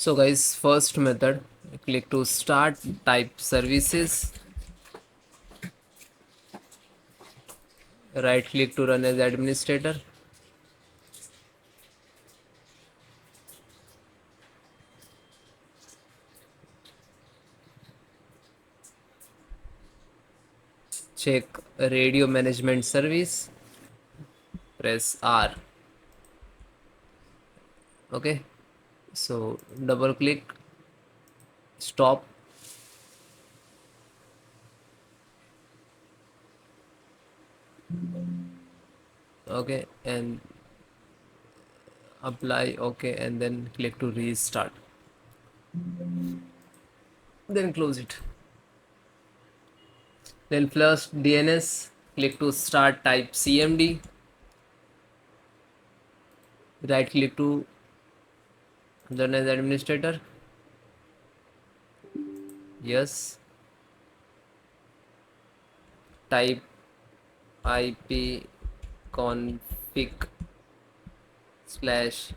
So guys, first method, click to start, type services, right click to run as administrator, check radio management service, press R. Okay, so double click, stop, okay, and apply, okay, and then click to restart, then close it. Then flush DNS, click to start, type CMD, right click to run as administrator, yes, type IP config slash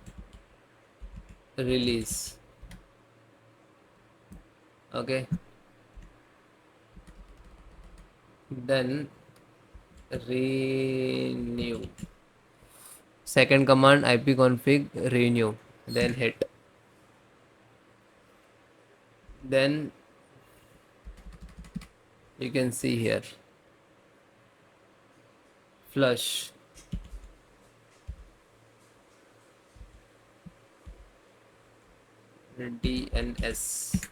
release, okay, then renew, second command ipconfig renew, then hit, then you can see here flush, DNS,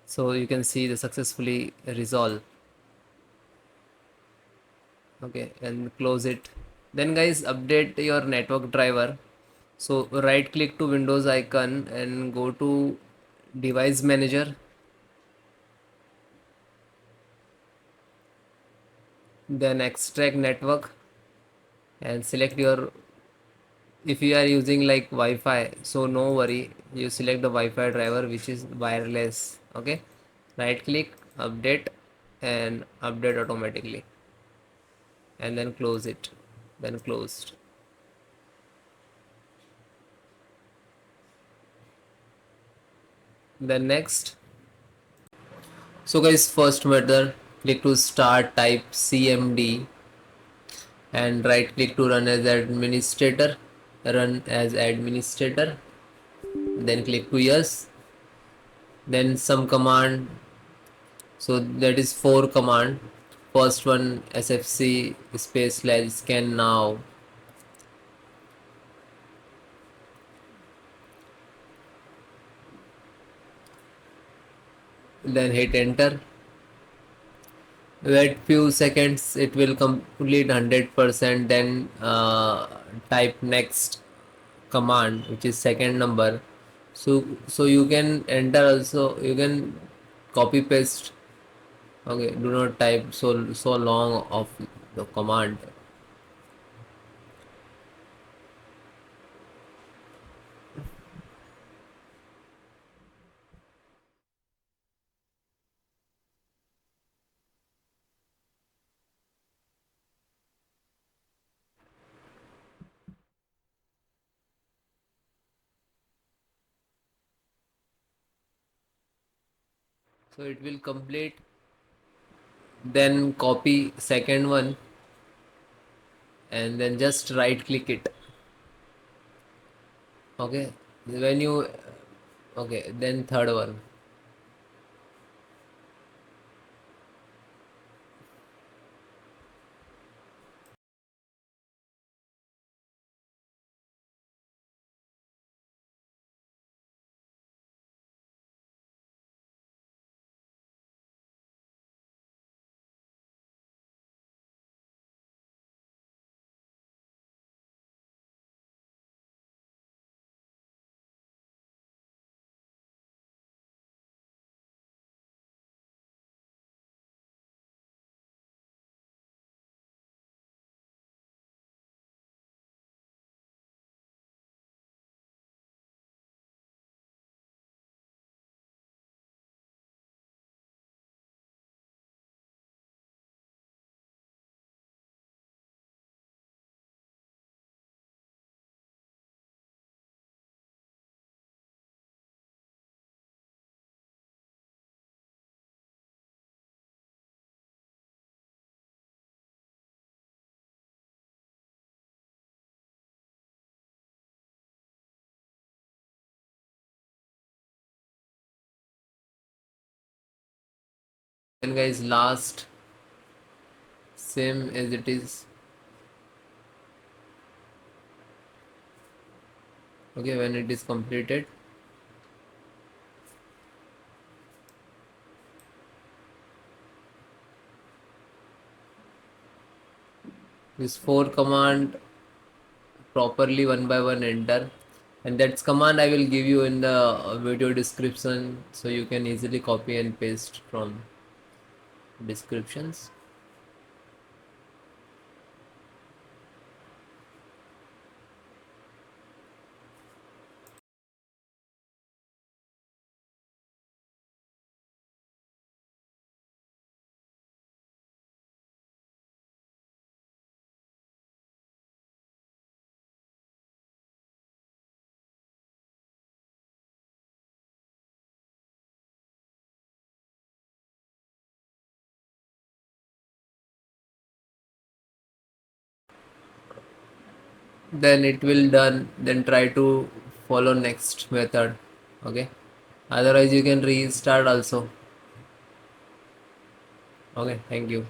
so you can see the successfully resolve, okay, and close it. Then guys, update your network driver. So right click to Windows icon and go to device manager, then extract network and select your, if you are using like Wi-Fi, so no worry, you select the Wi-Fi driver which is wireless, okay, right click, update, and update automatically, and then close it, then closed. Then next, so guys, first method, click to start, type CMD, and right click to run as administrator, then click to yes, then some command, so that is four command, first one sfc space slash scan now, then hit enter, wait few seconds, it will complete 100%, then type next command which is second number, so you can enter also, you can copy paste, okay, do not type so long of the command. So it will complete, then copy second one and then just right click it, okay, when you, okay, then third one, Then guys, last, same as it is. Okay, when it is completed, this 4 command properly one by one enter, and that's command I will give you in the video description, so you can easily copy and paste from descriptions. Then it will done, then try to follow next method. Okay, otherwise you can restart also. Okay, thank you.